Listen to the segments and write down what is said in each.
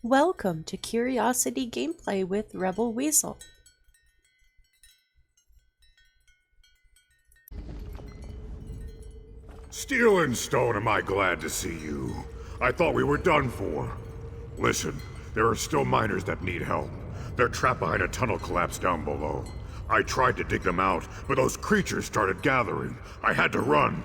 Welcome to Curiosity Gameplay with Rebel Weasel. Steel and Stone, am I glad to see you. I thought we were done for. Listen, there are still miners that need help. They're trapped behind a tunnel collapse down below. I tried to dig them out, but those creatures started gathering. I had to run.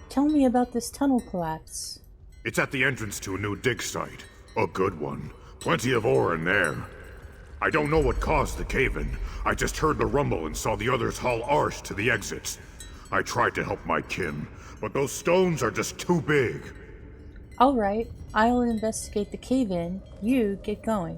Tell me about this tunnel collapse. It's at the entrance to a new dig site. A good one. Plenty of ore in there. I don't know what caused the cave-in. I just heard the rumble and saw the others haul Arsh to the exits. I tried to help my kin, but those stones are just too big. Alright, I'll investigate the cave-in. You get going.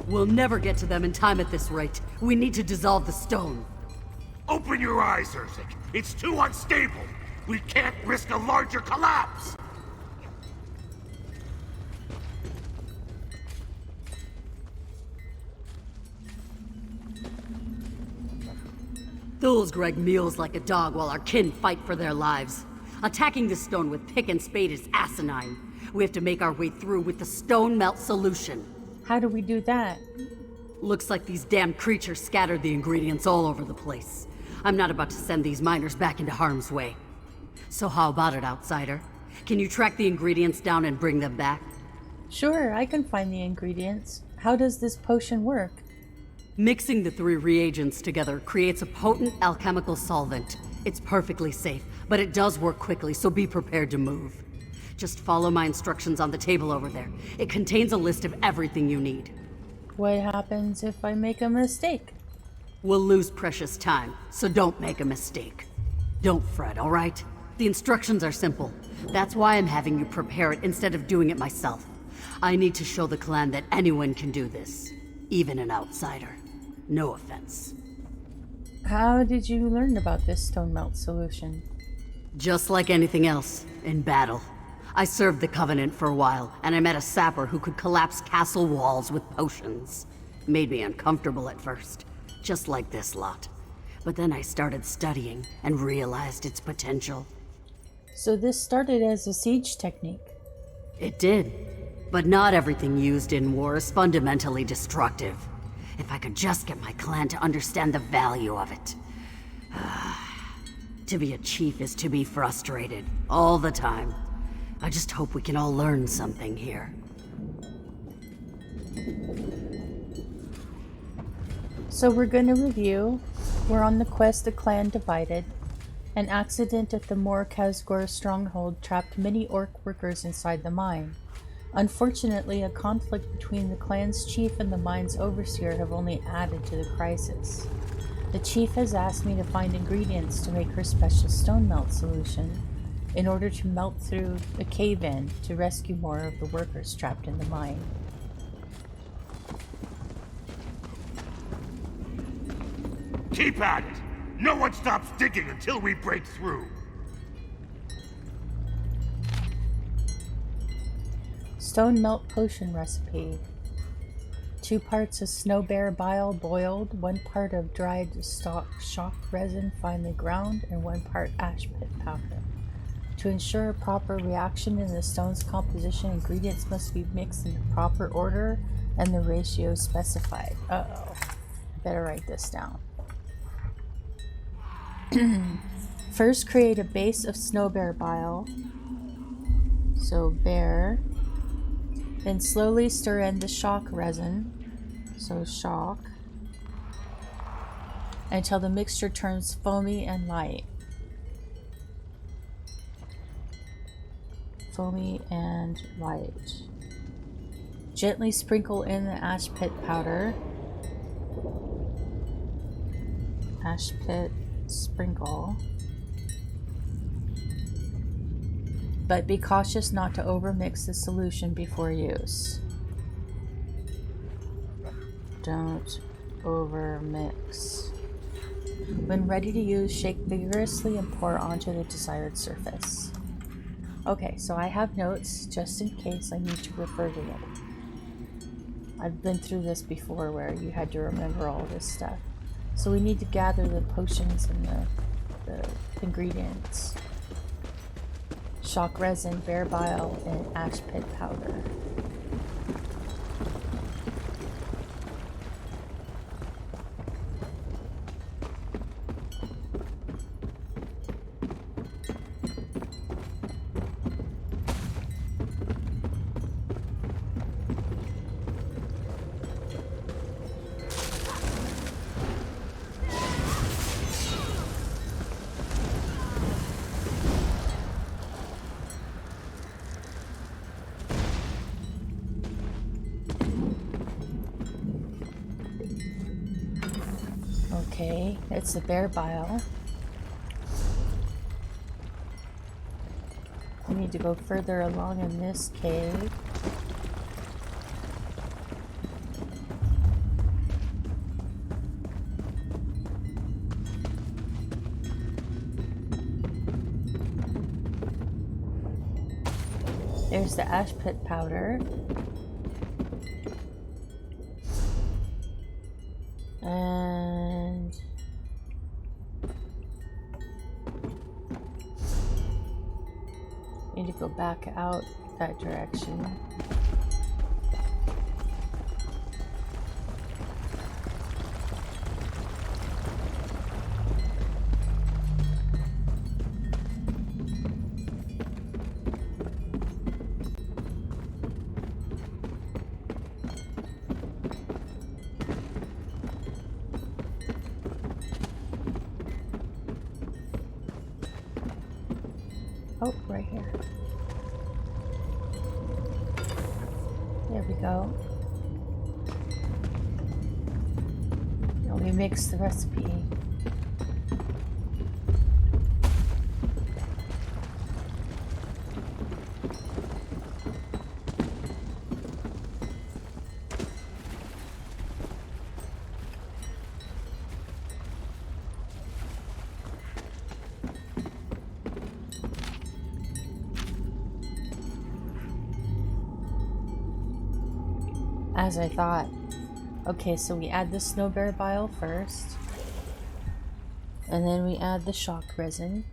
We'll never get to them in time at this rate. We need to dissolve the stone. Open your eyes, Urzik. It's too unstable. We can't risk a larger collapse. Those Greg meals like a dog while our kin fight for their lives. Attacking the stone with pick and spade is asinine. We have to make our way through with the stone melt solution. How do we do that? Looks like these damned creatures scattered the ingredients all over the place. I'm not about to send these miners back into harm's way. So how about it, outsider? Can you track the ingredients down and bring them back? Sure, I can find the ingredients. How does this potion work? Mixing the three reagents together creates a potent alchemical solvent. It's perfectly safe, but it does work quickly, so be prepared to move. Just follow my instructions on the table over there. It contains a list of everything you need. What happens if I make a mistake? We'll lose precious time, so don't make a mistake. Don't fret, all right? The instructions are simple. That's why I'm having you prepare it instead of doing it myself. I need to show the clan that anyone can do this, even an outsider. No offense. How did you learn about this stone melt solution? Just like anything else, in battle. I served the Covenant for a while, and I met a sapper who could collapse castle walls with potions. Made me uncomfortable at first, just like this lot. But then I started studying and realized its potential. So this started as a siege technique. It did, but not everything used in war is fundamentally destructive. If I could just get my clan to understand the value of it. To be a chief is to be frustrated, all the time. I just hope we can all learn something here. So we're gonna review. We're on the quest The Clan Divided. An accident at the Mor Khazgur stronghold trapped many orc workers inside the mine. Unfortunately, a conflict between the clan's chief and the mine's overseer have only added to the crisis. The chief has asked me to find ingredients to make her special stone melt solution in order to melt through a cave-in to rescue more of the workers trapped in the mine. Keep at it! No one stops digging until we break through! Stone melt potion recipe. 2 parts of snow bear bile boiled, 1 part of dried shock resin finely ground, and 1 part ash pit powder. To ensure a proper reaction in the stone's composition, ingredients must be mixed in the proper order and the ratio specified. Uh-oh. I better write this down. First, create a base of snow bear bile. So bear. Then slowly stir in the shock resin. So shock. Until the mixture turns foamy and light. Foamy and light. Gently sprinkle in the ash pit powder. Ash pit sprinkle. But be cautious not to overmix the solution before use. Don't overmix. When ready to use, shake vigorously and pour onto the desired surface. Okay, so I have notes just in case I need to refer to them. I've been through this before where you had to remember all this stuff. So we need to gather the potions and the ingredients. Shock resin, bear bile, and ash pit powder. Okay, it's the bear bile. We need to go further along in this cave. There's the ash pit powder. And need to go back out that direction. Oh, right here. There we go. Now we mix the recipe. As I thought. Okay, so we add the snow bear bile first. And then we add the shock resin.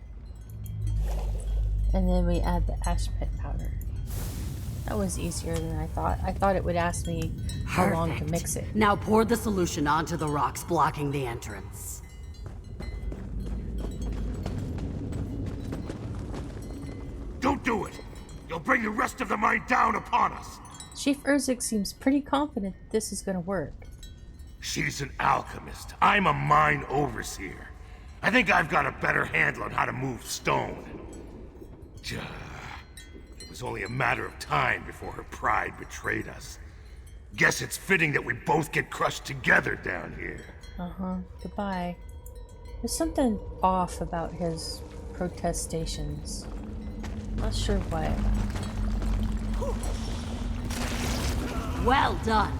And then we add the ash pit powder. That was easier than I thought. I thought it would ask me how long to mix it. Now pour the solution onto the rocks blocking the entrance. Don't do it! You'll bring the rest of the mine down upon us! Chief Urzik seems pretty confident that this is going to work. She's an alchemist. I'm a mine overseer. I think I've got a better handle on how to move stone. It was only a matter of time before her pride betrayed us. Guess it's fitting that we both get crushed together down here. Uh-huh. Goodbye. There's something off about his protestations. Not sure what. Well done.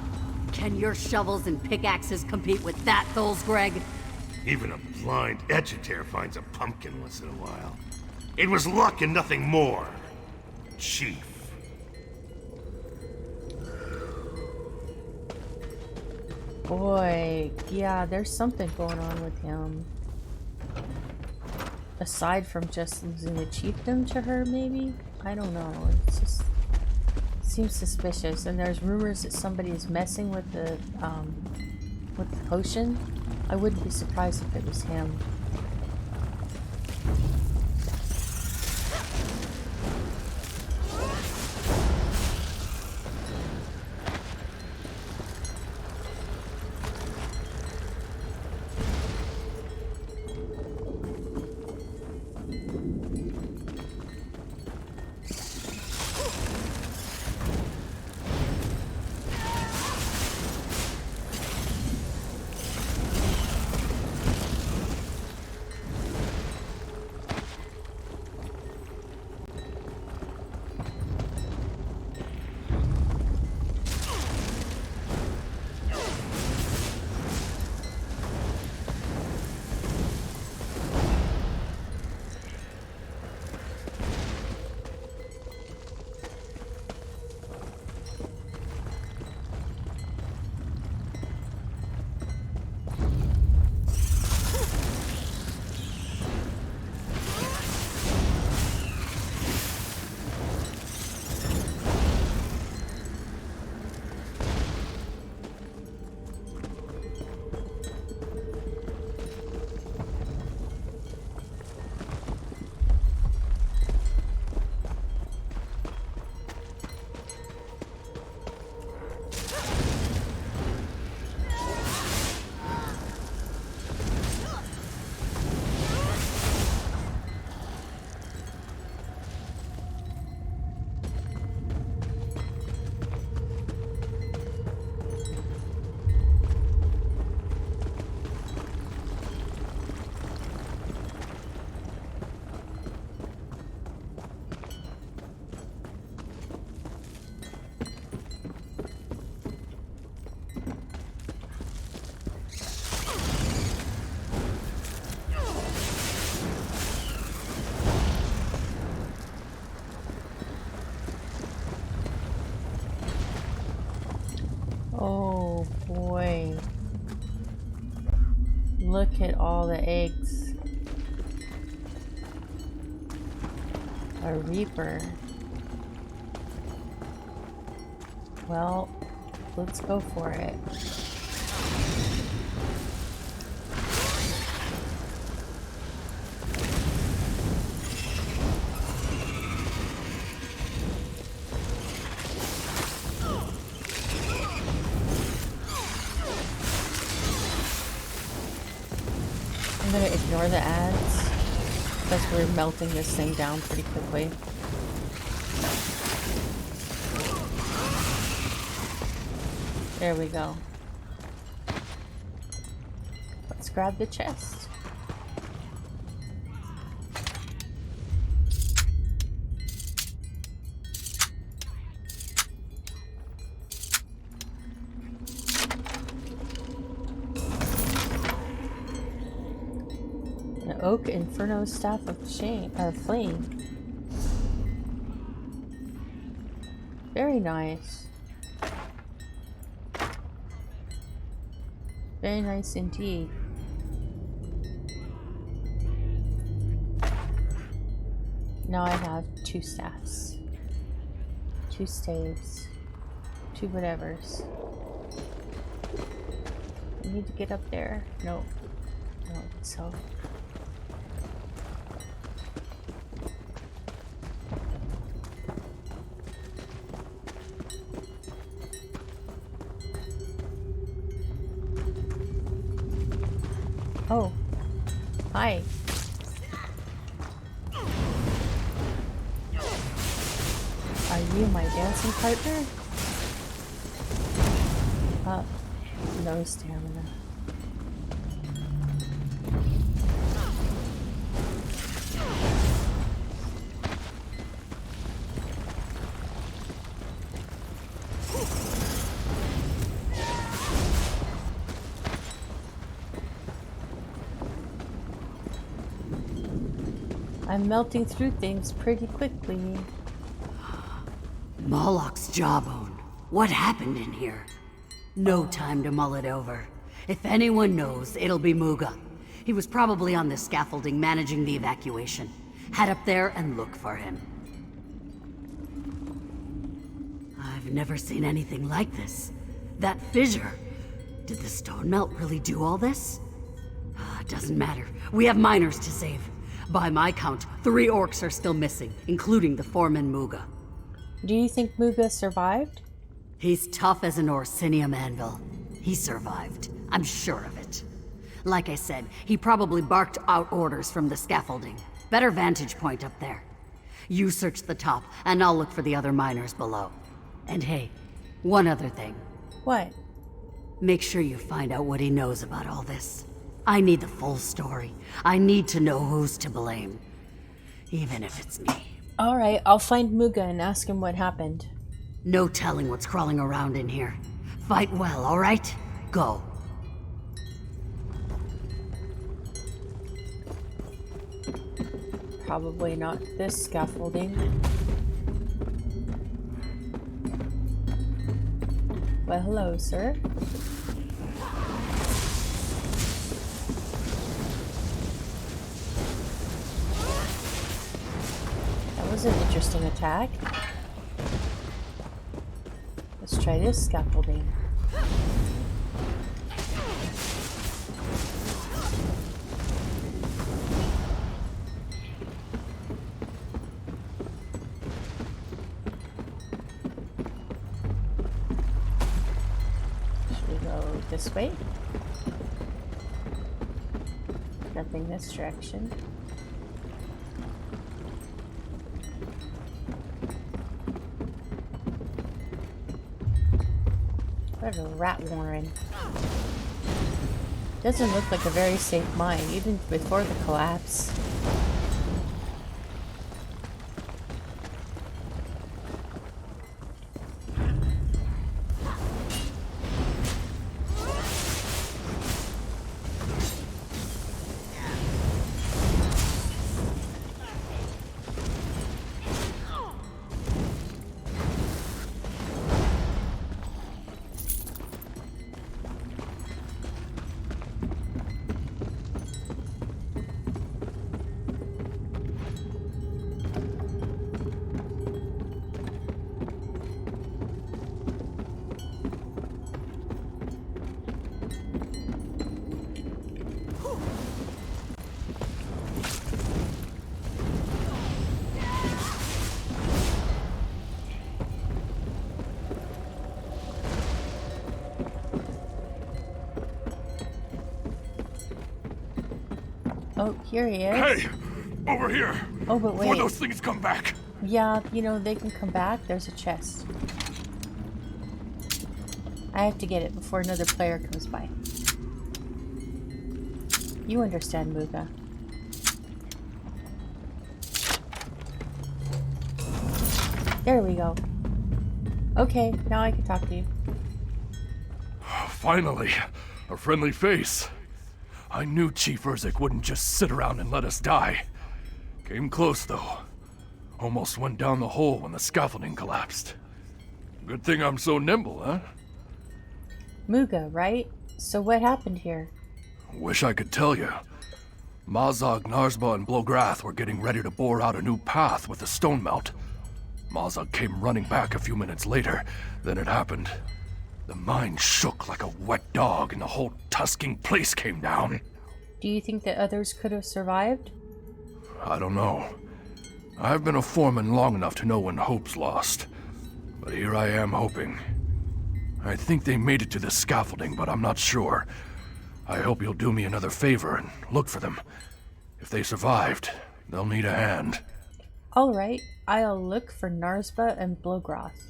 Can your shovels and pickaxes compete with that, Greg? Even a blind edgetair finds a pumpkin once in a while. It was luck and nothing more, Chief. Boy, yeah, there's something going on with him. Aside from just losing the chiefdom to her, maybe? I don't know. It's just seems suspicious. And there's rumors that somebody is messing with the potion. I wouldn't be surprised if it was him. Oh boy. Look at all the eggs. A Reaper. Well, let's go for it. I'm gonna ignore the ads because we're melting this thing down pretty quickly. There we go. Let's grab the chest. An oak inferno staff of flame. Very nice. Very nice indeed. Now I have 2 staffs, 2 staves, 2 whatevers. I need to get up there. No, I don't think so. Oh, hi. Are you my dancing partner? No stamina. I'm melting through things pretty quickly. Moloch's jawbone. What happened in here? No time to mull it over. If anyone knows, it'll be Muga. He was probably on the scaffolding managing the evacuation. Head up there and look for him. I've never seen anything like this. That fissure. Did the stone melt really do all this? Doesn't matter. We have miners to save. By my count, 3 orcs are still missing, including the foreman Muga. Do you think Muga survived? He's tough as an Orsinium anvil. He survived. I'm sure of it. Like I said, he probably barked out orders from the scaffolding. Better vantage point up there. You search the top, and I'll look for the other miners below. And hey, one other thing. What? Make sure you find out what he knows about all this. I need the full story. I need to know who's to blame. Even if it's me. Alright, I'll find Muga and ask him what happened. No telling what's crawling around in here. Fight well, alright? Go. Probably not this scaffolding. Well, hello, sir. That was an interesting attack. Let's try this scaffolding. Should we go this way? Nothing this direction. What a rat warren. Doesn't look like a very safe mine, even before the collapse. Oh, here he is. Hey! Over here! Oh, but Before wait. those things come back! Yeah, you know, they can come back. There's a chest. I have to get it before another player comes by. You understand, Muga. There we go. Okay, now I can talk to you. Finally, a friendly face. I knew Chief Urzik wouldn't just sit around and let us die. Came close, though. Almost went down the hole when the scaffolding collapsed. Good thing I'm so nimble, huh? Muga, right? So what happened here? Wish I could tell you. Mazog, Narsba, and Blograth were getting ready to bore out a new path with the stone melt. Mazog came running back a few minutes later. Then it happened. The mine shook like a wet dog and the whole tusking place came down. Do you think that others could have survived? I don't know. I've been a foreman long enough to know when hope's lost. But here I am hoping. I think they made it to the scaffolding, but I'm not sure. I hope you'll do me another favor and look for them. If they survived, they'll need a hand. Alright, I'll look for Narsba and Blograth.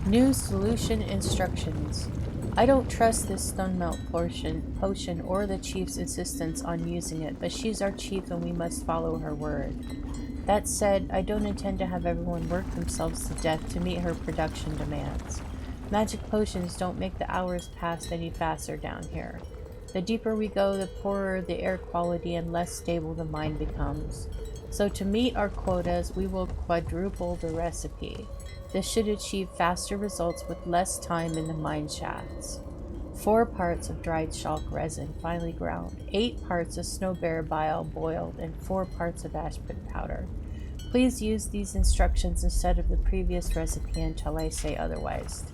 New solution instructions. I don't trust this stone melt potion or the chief's insistence on using it, but she's our chief and we must follow her word. That said, I don't intend to have everyone work themselves to death to meet her production demands. Magic potions don't make the hours pass any faster down here. The deeper we go, the poorer the air quality and less stable the mine becomes. So to meet our quotas, we will quadruple the recipe. This should achieve faster results with less time in the mine shafts. 4 parts of dried chalk resin, finely ground, 8 parts of snowbear bile boiled, and 4 parts of ashpit powder. Please use these instructions instead of the previous recipe until I say otherwise.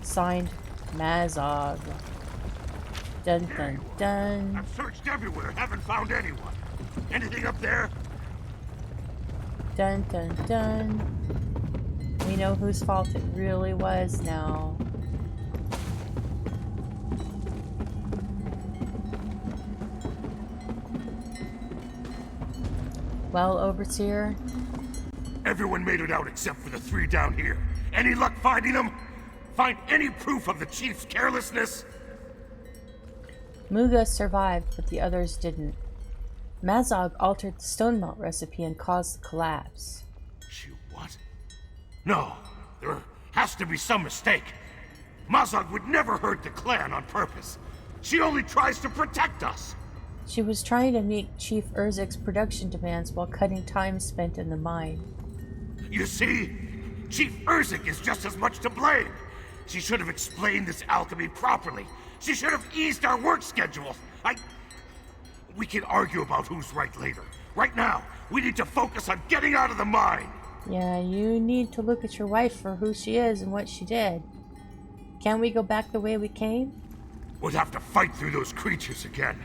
Signed, Mazog. Dun dun dun. I've searched everywhere, haven't found anyone. Anything up there? Dun dun dun. We know whose fault it really was now. Well, Overseer? Everyone made it out except for the 3 down here. Any luck finding them? Find any proof of the chief's carelessness? Muga survived, but the others didn't. Mazog altered the stone melt recipe and caused the collapse. She what? No, there has to be some mistake. Mazog would never hurt the clan on purpose. She only tries to protect us. She was trying to meet Chief Urzik's production demands while cutting time spent in the mine. You see? Chief Urzik is just as much to blame. She should have explained this alchemy properly. She should have eased our work schedule. We can argue about who's right later. Right now, we need to focus on getting out of the mine. Yeah, you need to look at your wife for who she is and what she did. Can't we go back the way we came? We'd have to fight through those creatures again.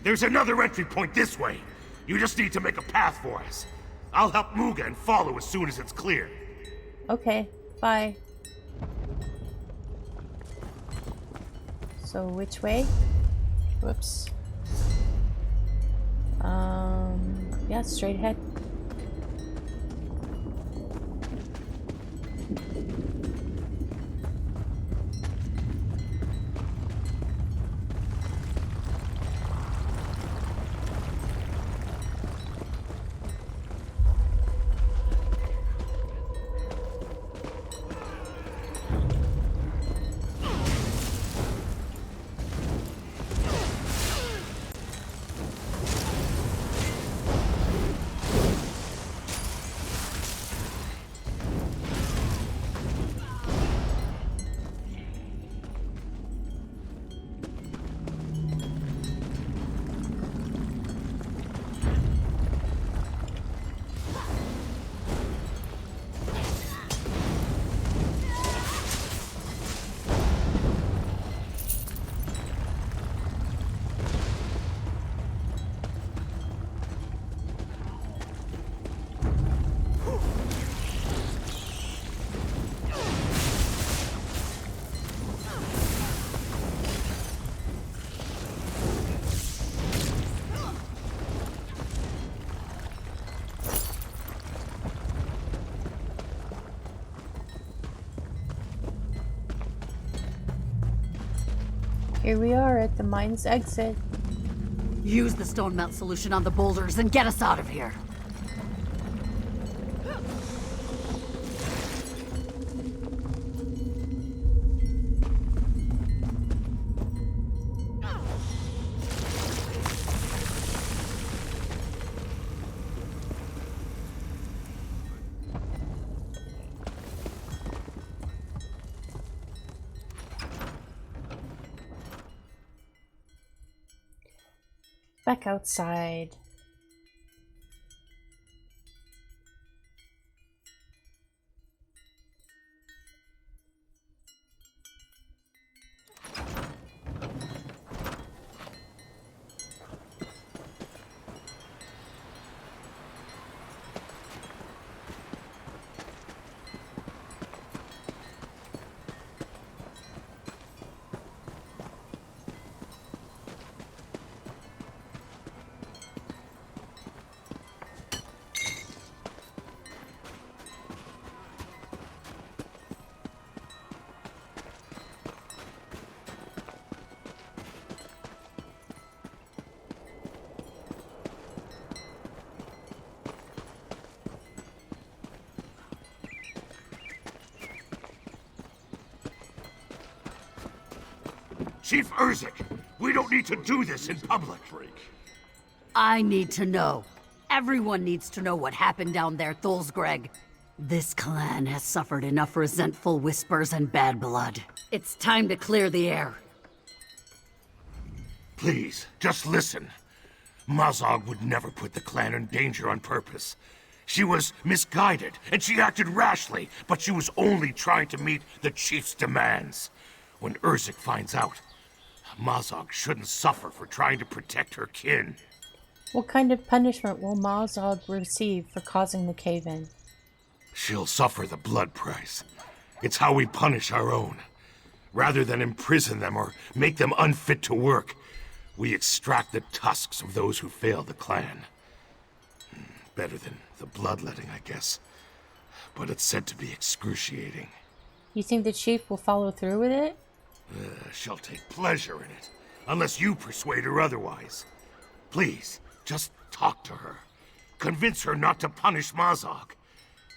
There's another entry point this way. You just need to make a path for us. I'll help Muga and follow as soon as it's clear. Okay, bye. So which way? Whoops. Yeah, straight ahead. Here we are at the mine's exit. Use the stone melt solution on the boulders and get us out of here. Back outside. Chief Urzik, we don't need to do this in public. I need to know. Everyone needs to know what happened down there, Thulsgreg. This clan has suffered enough resentful whispers and bad blood. It's time to clear the air. Please, just listen. Mazog would never put the clan in danger on purpose. She was misguided, and she acted rashly, but she was only trying to meet the chief's demands. When Urzik finds out, Mazog shouldn't suffer for trying to protect her kin. What kind of punishment will Mazog receive for causing the cave-in? She'll suffer the blood price. It's how we punish our own. Rather than imprison them or make them unfit to work, we extract the tusks of those who fail the clan. Better than the bloodletting, I guess. But it's said to be excruciating. You think the chief will follow through with it? She'll take pleasure in it, unless you persuade her otherwise. Please, just talk to her. Convince her not to punish Mazog.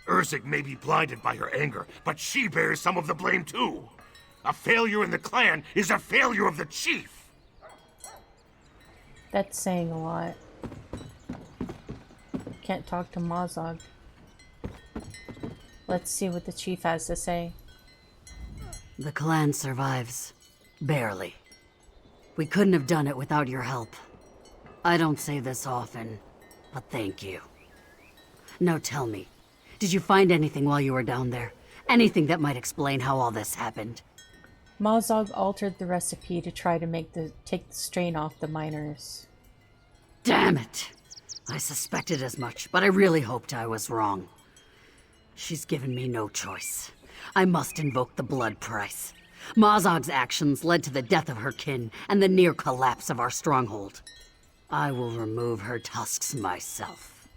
Urzik may be blinded by her anger, but she bears some of the blame too. A failure in the clan is a failure of the chief. That's saying a lot. Can't talk to Mazog. Let's see what the chief has to say. The clan survives. Barely. We couldn't have done it without your help. I don't say this often, but thank you. Now tell me, did you find anything while you were down there? Anything that might explain how all this happened? Mazog altered the recipe to try to take the strain off the miners. Damn it! I suspected as much, but I really hoped I was wrong. She's given me no choice. I must invoke the blood price. Mazog's actions led to the death of her kin and the near collapse of our stronghold. I will remove her tusks myself.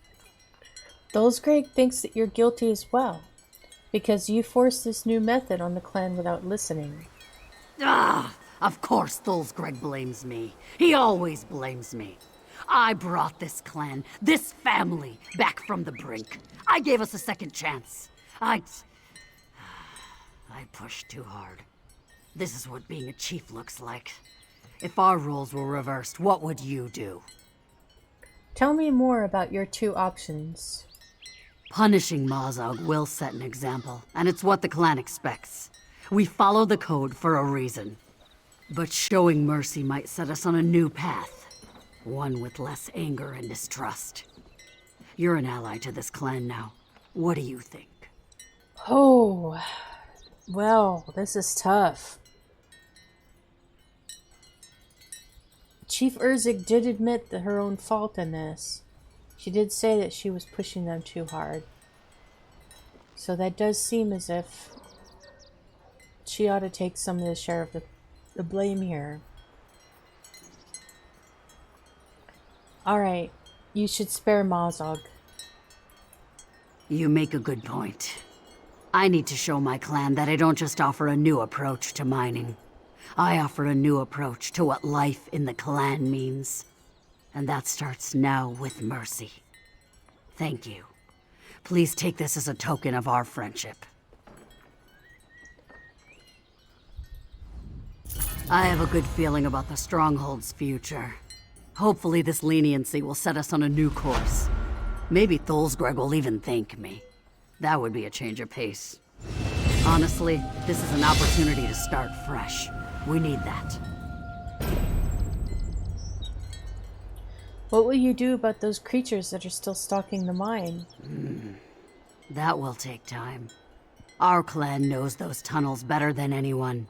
Thulsgreg thinks that you're guilty as well, because you forced this new method on the clan without listening. Ah! Of course Thulsgreg blames me. He always blames me. I brought this clan, this family, back from the brink. I gave us a second chance. I pushed too hard. This is what being a chief looks like. If our roles were reversed, what would you do? Tell me more about your two options. Punishing Mazog will set an example, and it's what the clan expects. We follow the code for a reason. But showing mercy might set us on a new path. One with less anger and distrust. You're an ally to this clan now. What do you think? Oh, well, this is tough. Chief Urzik did admit her own fault in this. She did say that she was pushing them too hard. So that does seem as if she ought to take some of the share of the blame here. Alright, you should spare Mazog. You make a good point. I need to show my clan that I don't just offer a new approach to mining. I offer a new approach to what life in the clan means. And that starts now with mercy. Thank you. Please take this as a token of our friendship. I have a good feeling about the Stronghold's future. Hopefully this leniency will set us on a new course. Maybe Thulsgreg will even thank me. That would be a change of pace. Honestly, this is an opportunity to start fresh. We need that. What will you do about those creatures that are still stalking the mine? That will take time. Our clan knows those tunnels better than anyone.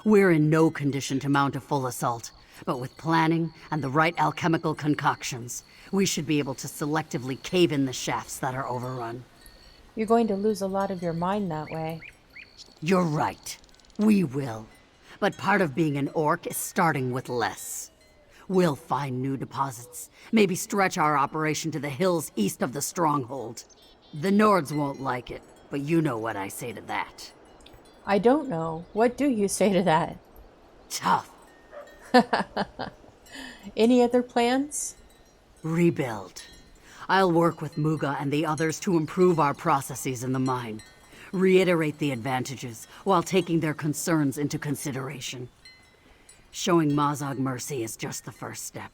We're in no condition to mount a full assault, but with planning and the right alchemical concoctions, we should be able to selectively cave in the shafts that are overrun. You're going to lose a lot of your mind that way. You're right. We will. But part of being an orc is starting with less. We'll find new deposits, maybe stretch our operation to the hills east of the stronghold. The Nords won't like it, but you know what I say to that. I don't know. What do you say to that? Tough. Any other plans? Rebuild. I'll work with Muga and the others to improve our processes in the mine. Reiterate the advantages while taking their concerns into consideration. Showing Mazog mercy is just the first step.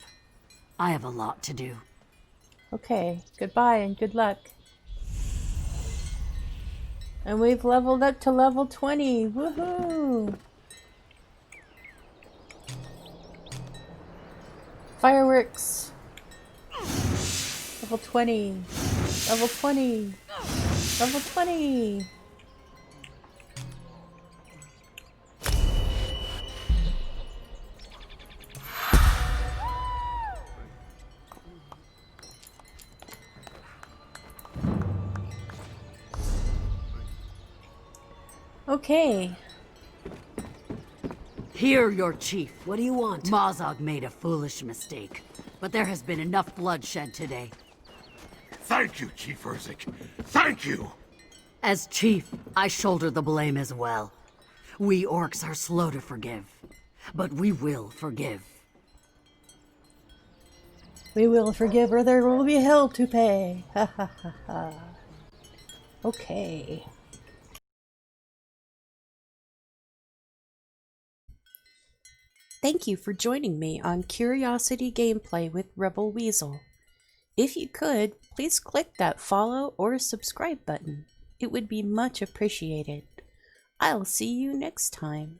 I have a lot to do. Okay, goodbye and good luck. And we've leveled up to level 20. Woohoo! Fireworks! Level 20. Level 20. Level 20. Okay. Hear your chief. What do you want? Mazog made a foolish mistake, but there has been enough bloodshed today. Thank you, Chief Urzik. Thank you! As chief, I shoulder the blame as well. We orcs are slow to forgive, but we will forgive. We will forgive or there will be hell to pay. Ha ha ha ha. Okay. Thank you for joining me on Curiosity Gameplay with Rebel Weasel. If you could, please click that follow or subscribe button. It would be much appreciated. I'll see you next time.